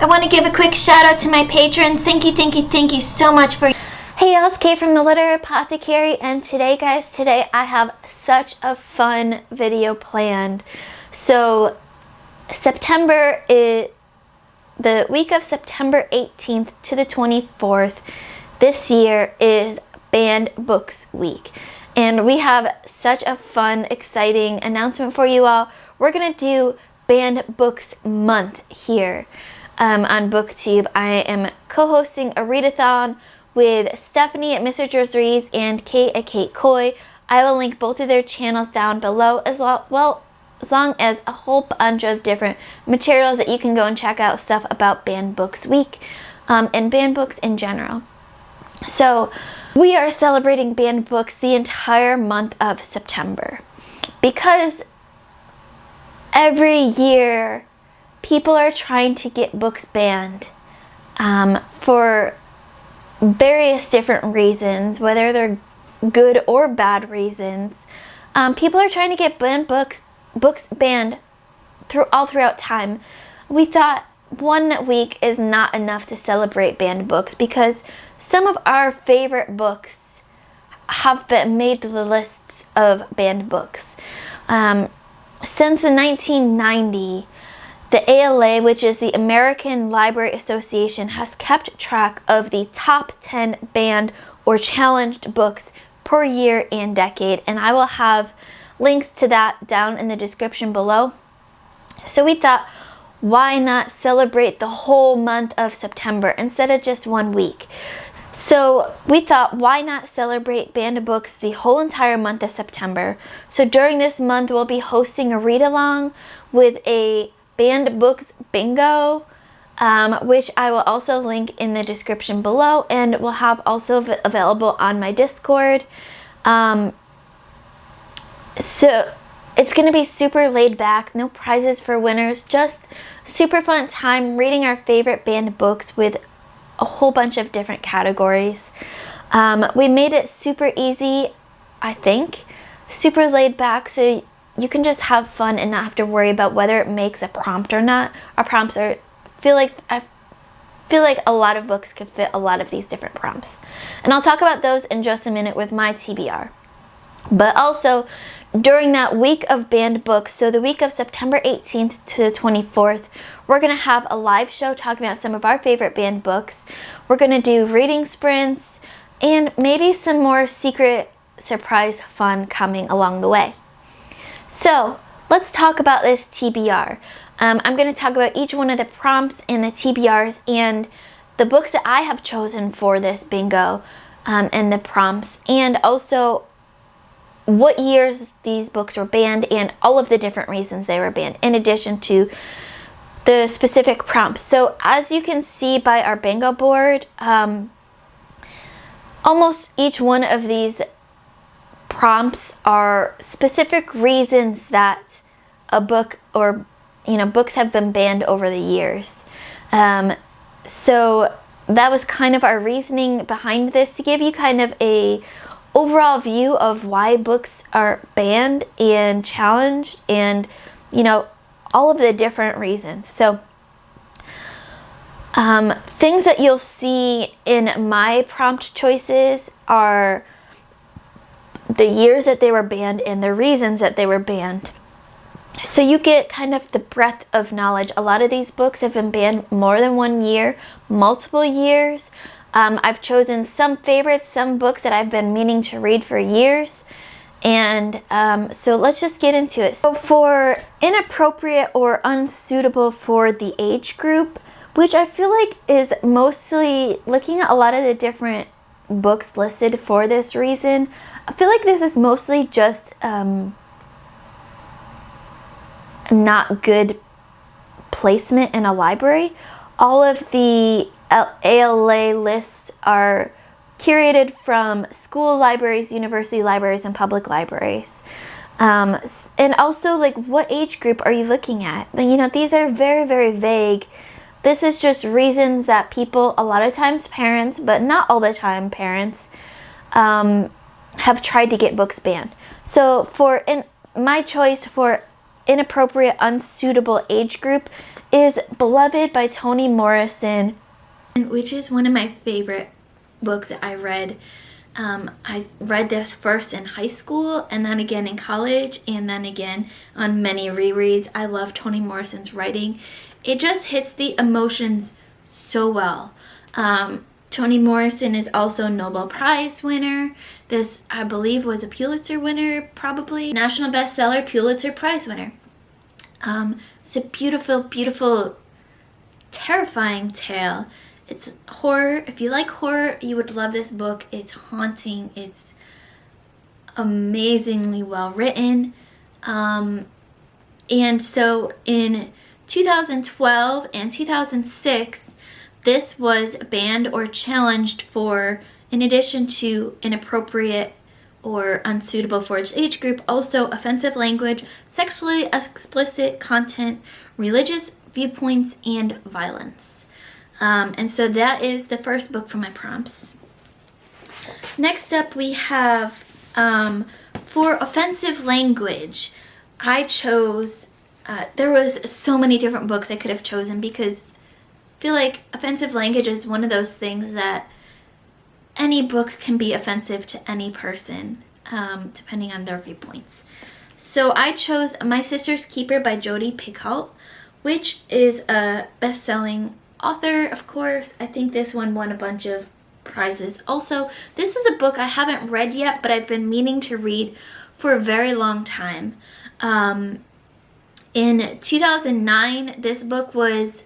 I want to give a quick shout out to my patrons. Thank you so much for... Hey y'all, it's Kate from the Letter Apothecary, and today guys, I have such a fun video planned. So September is the week of September 18th to the 24th this year is Banned Books Week. And we have such a fun, exciting announcement for you all. We're gonna do Banned Books Month here on BookTube. I am co-hosting a readathon with Stephanie at Mr. Joe's Reads and Kate at Kate Coy. I will link both of their channels down below, as long as a whole bunch of different materials that you can go and check out, stuff about Banned Books Week and banned books in general. So we are celebrating banned books the entire month of September because every year people are trying to get books banned for various different reasons, whether they're good or bad reasons. People are trying to get banned books banned all throughout time. We thought 1 week is not enough to celebrate banned books because some of our favorite books have been made to the lists of banned books. Since 1990, the ALA, which is the American Library Association, has kept track of the top 10 banned or challenged books per year and decade, and I will have links to that down in the description below. So we thought, why not celebrate the whole month of September instead of just 1 week? So we thought, why not celebrate banned books the whole entire month of September? So during this month, we'll be hosting a read-along with a banned books bingo, which I will also link in the description below, and will have also available on my Discord. So it's going to be super laid back, no prizes for winners, just super fun time reading our favorite banned books with a whole bunch of different categories. We made it super easy, I think, super laid back, so you can just have fun and not have to worry about whether it makes a prompt or not. Our prompts I feel like a lot of books could fit a lot of these different prompts. And I'll talk about those in just a minute with my TBR. But also, during that week of banned books, so the week of September 18th to the 24th, we're going to have a live show talking about some of our favorite banned books. We're going to do reading sprints and maybe some more secret surprise fun coming along the way. So let's talk about this TBR. I'm going to talk about each one of the prompts and the TBRs and the books that I have chosen for this bingo and the prompts, and also what years these books were banned and all of the different reasons they were banned, in addition to the specific prompts. So as you can see by our bingo board, almost each one of these prompts are specific reasons that a book or books have been banned over the years. So that was kind of our reasoning behind this, to give you kind of a overall view of why books are banned and challenged, and all of the different reasons. So things that you'll see in my prompt choices are the years that they were banned and the reasons that they were banned. So you get kind of the breadth of knowledge. A lot of these books have been banned more than 1 year, multiple years. I've chosen some favorites, some books that I've been meaning to read for years. And so let's just get into it. So for inappropriate or unsuitable for the age group, which I feel like is mostly looking at a lot of the different books listed for this reason, I feel like this is mostly just not good placement in a library. All of the ALA lists are curated from school libraries, university libraries, and public libraries. And also, like, what age group are you looking at? These are very, very vague. This is just reasons that people, a lot of times parents, but not all the time parents, have tried to get books banned. So my choice for inappropriate, unsuitable age group is Beloved by Toni Morrison, which is one of my favorite books that I read. I read this first in high school and then again in college and then again on many rereads. I love Toni Morrison's writing. It just hits the emotions so well. Toni Morrison is also a Nobel Prize winner. This, I believe, was a Pulitzer winner, probably. National bestseller, Pulitzer Prize winner. It's a beautiful, beautiful, terrifying tale. It's horror. If you like horror, you would love this book. It's haunting. It's amazingly well written. And so in 2012 and 2006, this was banned or challenged for, in addition to inappropriate or unsuitable for its age group, also offensive language, sexually explicit content, religious viewpoints, and violence. And so that is the first book for my prompts. Next up we have, for offensive language, I chose, there was so many different books I could have chosen because I feel like offensive language is one of those things that any book can be offensive to any person, depending on their viewpoints. So I chose My Sister's Keeper by Jodi Picoult, which is a best-selling author, of course. I think this one won a bunch of prizes. Also, this is a book I haven't read yet, but I've been meaning to read for a very long time. In 2009, this book was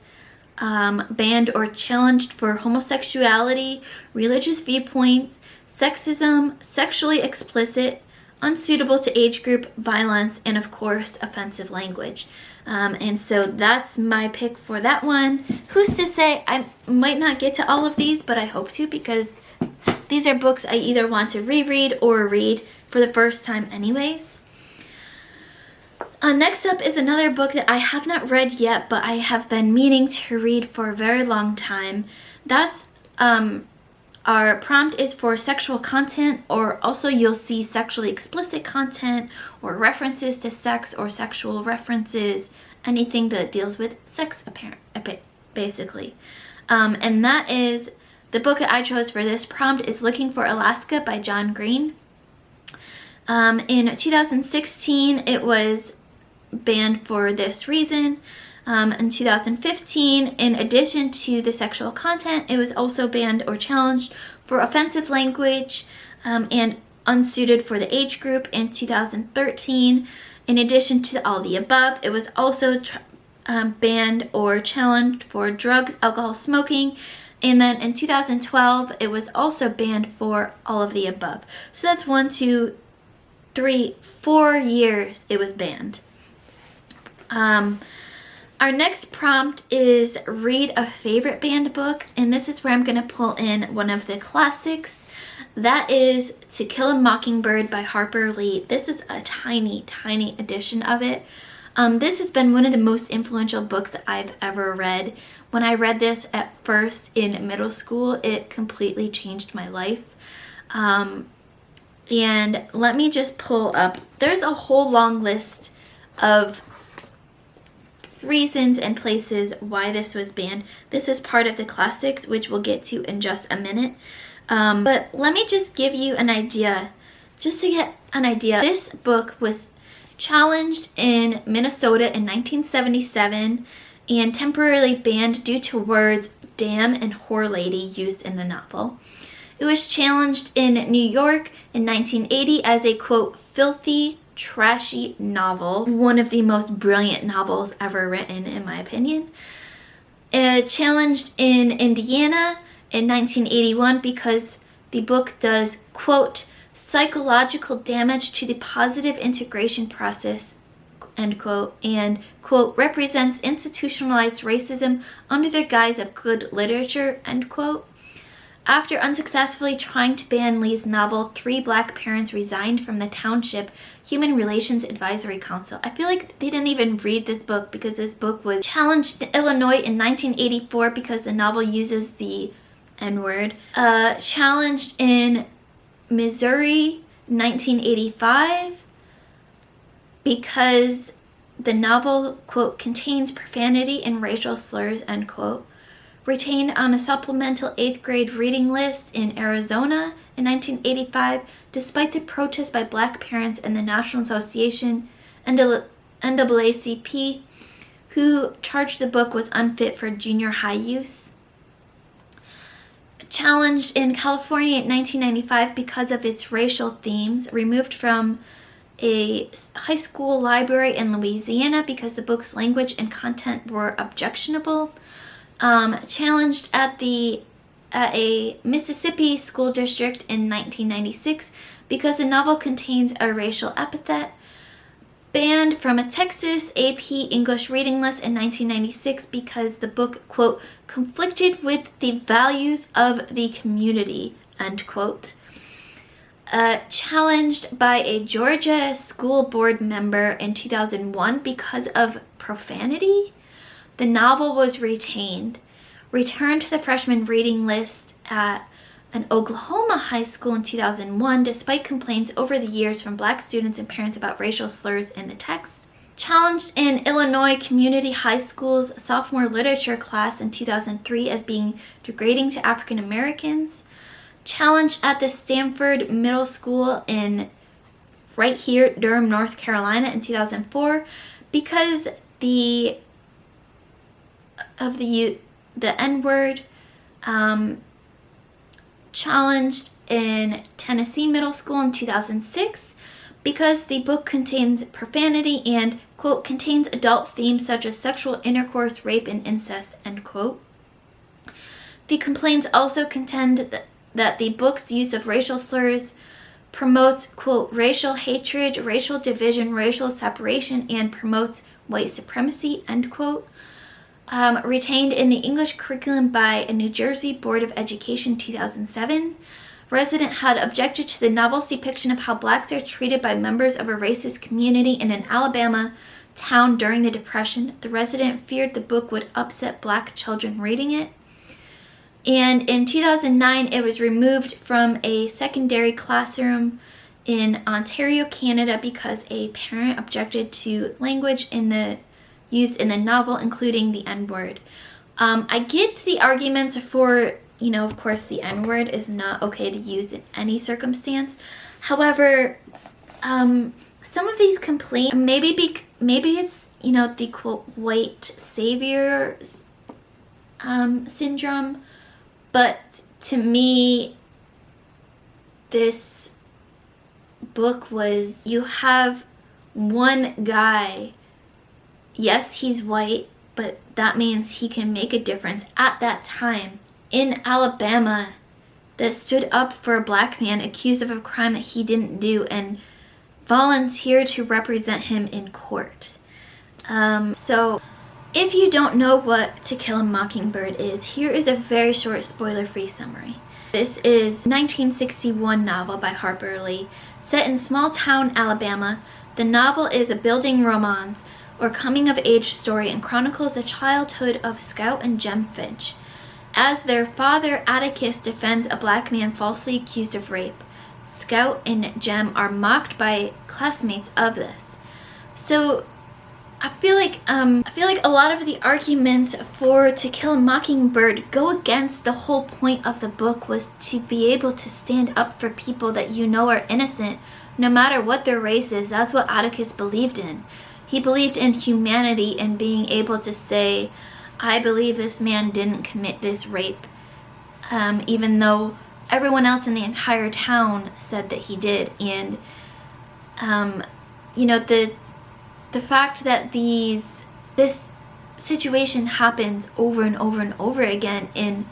banned or challenged for homosexuality, religious viewpoints, sexism, sexually explicit, unsuitable to age group, violence, and of course offensive language. And so that's my pick for that one. Who's to say I might not get to all of these, but I hope to, because these are books I either want to reread or read for the first time anyways. Next up is another book that I have not read yet, but I have been meaning to read for a very long time. That's, our prompt is for sexual content, or also you'll see sexually explicit content or references to sex or sexual references, anything that deals with sex, basically. And that is, the book that I chose for this prompt is Looking for Alaska by John Green. In 2016, it was banned for this reason. In 2015, in addition to the sexual content, it was also banned or challenged for offensive language and unsuited for the age group. In 2013, in addition to all the above, it was also banned or challenged for drugs, alcohol, smoking. And then in 2012, it was also banned for all of the above. So that's 1, 2, 3, 4 years it was banned. Our next prompt is read a favorite banned books, and this is where I'm going to pull in one of the classics. That is To Kill a Mockingbird by Harper Lee. This is a tiny, tiny edition of it. This has been one of the most influential books that I've ever read. When I read this at first in middle school, it completely changed my life. And let me just pull up. There's a whole long list of reasons and places why this was banned. This is part of the classics, which we'll get to in just a minute. But let me just give you an idea, just to get an idea. This book was challenged in Minnesota in 1977 and temporarily banned due to words damn and whore lady used in the novel. It was challenged in New York in 1980 as a, quote, filthy, trashy novel, one of the most brilliant novels ever written, in my opinion. Challenged in Indiana in 1981 because the book does, quote, psychological damage to the positive integration process, end quote, and, quote, represents institutionalized racism under the guise of good literature, end quote. After unsuccessfully trying to ban Lee's novel, 3 black parents resigned from the Township Human Relations Advisory Council. I feel like they didn't even read this book because this book was challenged in Illinois in 1984 because the novel uses the N-word. Challenged in Missouri 1985 because the novel, quote, contains profanity and racial slurs, end quote. Retained on a supplemental 8th grade reading list in Arizona in 1985, despite the protest by Black parents and the National Association, NAACP, who charged the book was unfit for junior high use. Challenged in California in 1995 because of its racial themes, removed from a high school library in Louisiana because the book's language and content were objectionable. Challenged at a Mississippi school district in 1996 because the novel contains a racial epithet. Banned from a Texas AP English reading list in 1996 because the book, quote, conflicted with the values of the community, end quote. Challenged by a Georgia school board member in 2001 because of profanity. The novel was retained. Returned to the freshman reading list at an Oklahoma high school in 2001 despite complaints over the years from Black students and parents about racial slurs in the text. Challenged in Illinois Community High School's sophomore literature class in 2003 as being degrading to African Americans. Challenged at the Stanford Middle School in right here, Durham, North Carolina in 2004 because the N-word. Challenged in Tennessee Middle School in 2006 because the book contains profanity and, quote, contains adult themes such as sexual intercourse, rape, and incest, end quote. The complaints also contend that the book's use of racial slurs promotes, quote, racial hatred, racial division, racial separation, and promotes white supremacy, end quote. Retained in the English curriculum by a New Jersey Board of Education 2007. Resident had objected to the novel's depiction of how Blacks are treated by members of a racist community in an Alabama town during the Depression. The resident feared the book would upset Black children reading it. And in 2009, it was removed from a secondary classroom in Ontario, Canada, because a parent objected to language used in the novel, including the N-word. I get the arguments for, of course, the N-word is not okay to use in any circumstance. However, some of these complaints, maybe it's, the quote, white savior syndrome, but to me, this book was, you have one guy, yes, he's white, but that means he can make a difference at that time in Alabama that stood up for a Black man accused of a crime that he didn't do and volunteered to represent him in court. So if you don't know what To Kill a Mockingbird is, here is a very short spoiler-free summary. This is a 1961 novel by Harper Lee, set in small-town Alabama. The novel is a building romance or coming-of-age story and chronicles the childhood of Scout and Jem Finch, as their father Atticus defends a Black man falsely accused of rape. Scout and Jem are mocked by classmates of this. So I feel like a lot of the arguments for To Kill a Mockingbird go against the whole point of the book, was to be able to stand up for people that are innocent, no matter what their race is. That's what Atticus believed in. He believed in humanity and being able to say, I believe this man didn't commit this rape, even though everyone else in the entire town said that he did. And, the fact that this situation happens over and over and over again in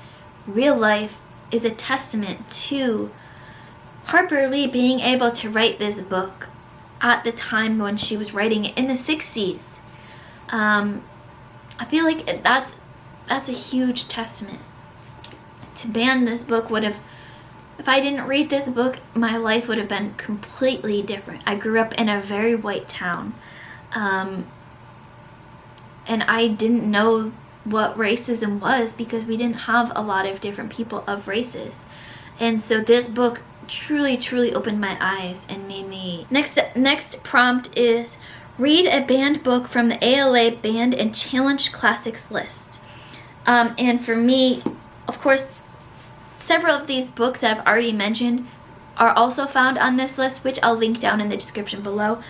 real life is a testament to Harper Lee being able to write this book at the time when she was writing it in the 60s. I feel like that's a huge testament. To ban this book would have, if I didn't read this book, my life would have been completely different. I grew up in a very white town, and I didn't know what racism was because we didn't have a lot of different people of races. And so this book truly opened my eyes and made me... Next prompt is read a banned book from the ALA Banned and Challenged Classics list. And for me, of course, several of these books that I've already mentioned are also found on this list, which I'll link down in the description below.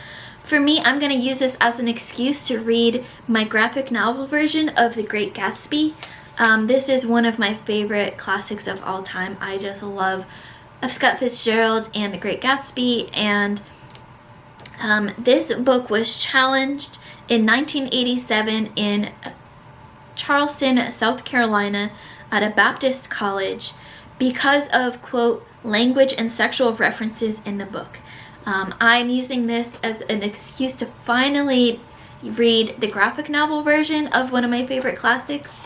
For me, I'm going to use this as an excuse to read my graphic novel version of The Great Gatsby. This is one of my favorite classics of all time. I just love of Scott Fitzgerald and The Great Gatsby, and this book was challenged in 1987 in Charleston, South Carolina at a Baptist college because of, quote, language and sexual references in the book. I'm using this as an excuse to finally read the graphic novel version of one of my favorite classics.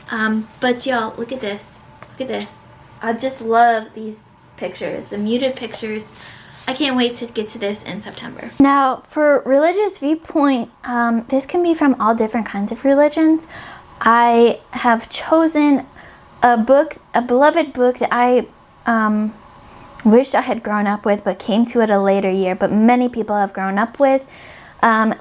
But y'all, look at this. Look at this. I just love these pictures, the muted pictures. I can't wait to get to this in September. Now, for religious viewpoint, this can be from all different kinds of religions. I have chosen a book, a beloved book that I wished I had grown up with, but came to at a later year, but many people have grown up with, and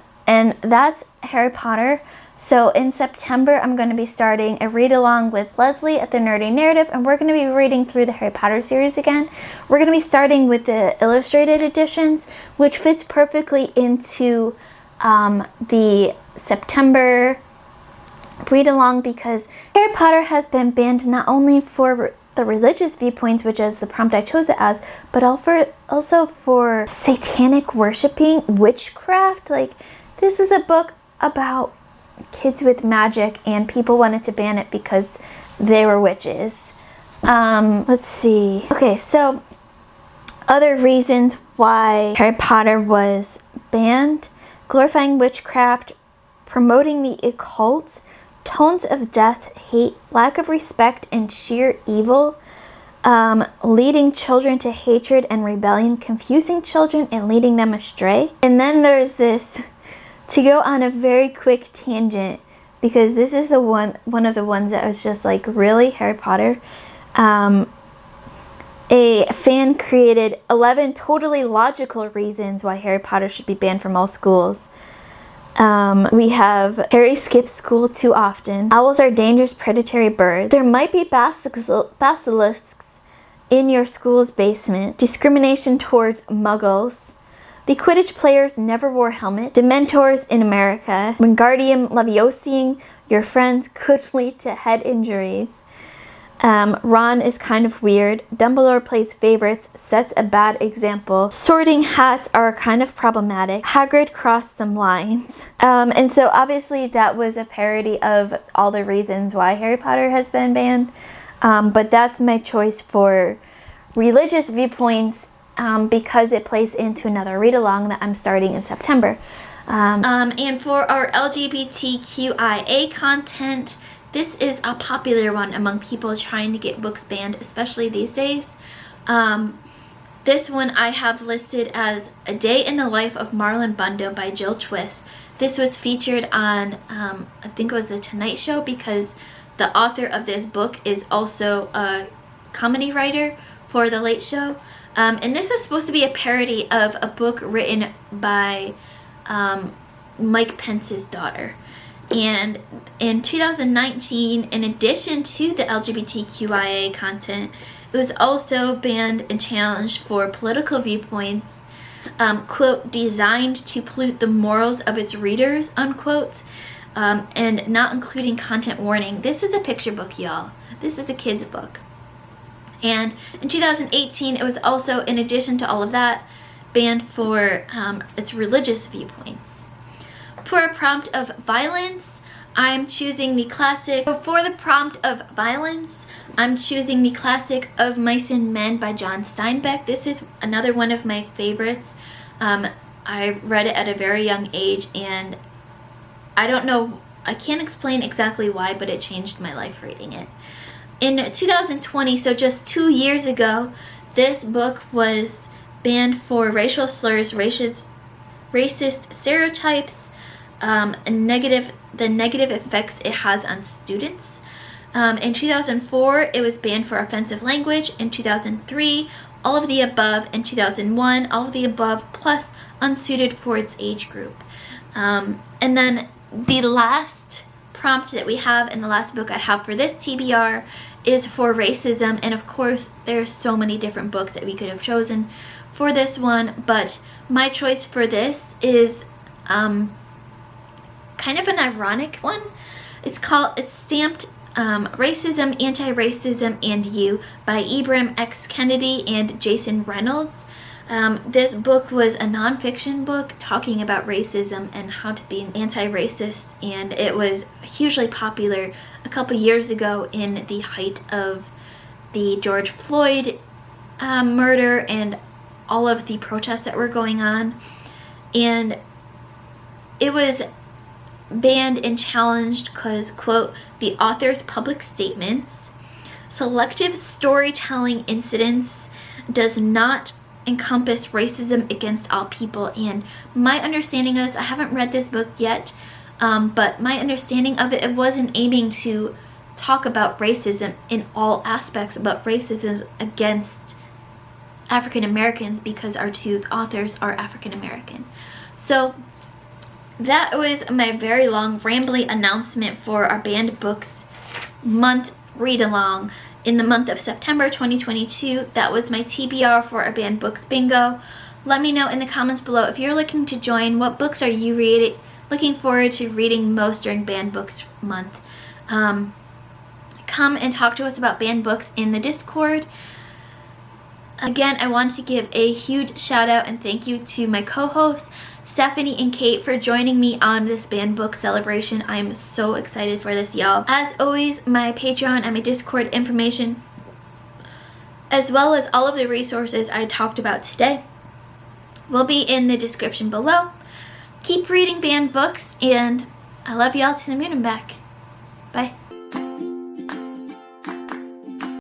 that's Harry Potter. So in September, I'm going to be starting a read-along with Leslie at the Nerdy Narrative, and we're going to be reading through the Harry Potter series again. We're going to be starting with the illustrated editions, which fits perfectly into the September read-along, because Harry Potter has been banned not only for the religious viewpoints, which is the prompt I chose it as, but also for satanic worshiping, witchcraft. Like, this is a book about kids with magic, and people wanted to ban it because they were witches. Let's see. Okay, so other reasons why Harry Potter was banned: glorifying witchcraft, promoting the occult, tones of death, hate, lack of respect, and sheer evil, leading children to hatred and rebellion, confusing children and leading them astray. And then there's this, to go on a very quick tangent, because this is the one of the ones that was just like, really, Harry Potter? A fan created 11 totally logical reasons why Harry Potter should be banned from all schools. We have Harry skips school too often. Owls are dangerous predatory birds. There might be basilisks in your school's basement. Discrimination towards muggles. The Quidditch players never wore helmets. Dementors in America. Wingardium Leviosaing your friends could lead to head injuries. Ron is kind of weird. Dumbledore plays favorites, sets a bad example. Sorting hats are kind of problematic. Hagrid crossed some lines. And so obviously that was a parody of all the reasons why Harry Potter has been banned. But that's my choice for religious viewpoints, because it plays into another read-along that I'm starting in September. And for our LGBTQIA content, this is a popular one among people trying to get books banned, especially these days. This one I have listed as A Day in the Life of Marlon Brando by Jill Twist. This was featured on, I think it was The Tonight Show, because the author of this book is also a comedy writer for The Late Show. And this was supposed to be a parody of a book written by Mike Pence's daughter. And in 2019, in addition to the LGBTQIA content, it was also banned and challenged for political viewpoints, quote, designed to pollute the morals of its readers, unquote, and not including content warning. This is a picture book, y'all. This is a kid's book. And in 2018, it was also, in addition to all of that, banned for its religious viewpoints. For a prompt of violence, I'm choosing the classic. So for the prompt of violence, I'm choosing the classic Of Mice and Men by John Steinbeck. This is another one of my favorites. I read it at a very young age, and I don't know, I can't explain exactly why, but it changed my life reading it. In 2020, so just 2 years ago, this book was banned for racial slurs, racist stereotypes, the negative effects it has on students. In 2004, it was banned for offensive language. In 2003, all of the above. In 2001, all of the above plus unsuited for its age group. And then the last prompt that we have, and the last book I have for this TBR, is for racism. And of course, there's so many different books that we could have chosen for this one, but my choice for this is kind of an ironic one. It's stamped Racism, Anti-Racism, and You by Ibram X. Kennedy and Jason Reynolds. This book was a nonfiction book talking about racism and how to be an anti-racist, and it was hugely popular a couple years ago in the height of the George Floyd murder and all of the protests that were going on. And it was banned and challenged because, quote, the author's public statements, selective storytelling incidents does not encompass racism against all people. And my understanding is, I haven't read this book yet, but my understanding of it wasn't aiming to talk about racism in all aspects, but racism against African Americans, because our two authors are African American. So that was my very long rambly announcement for our Banned Books month read along in the month of September 2022. That was my TBR for our Banned Books bingo. Let me know in the comments below if you're looking to join. What books are you looking forward to reading most during Banned Books month? Come and talk to us about Banned Books in the Discord. Again, I want to give a huge shout out and thank you to my co-hosts, Stephanie and Kate, for joining me on this Banned Book celebration. I am so excited for this, y'all. As always, my Patreon and my Discord information, as well as all of the resources I talked about today, will be in the description below. Keep reading Banned Books, and I love y'all to the moon and back. Bye.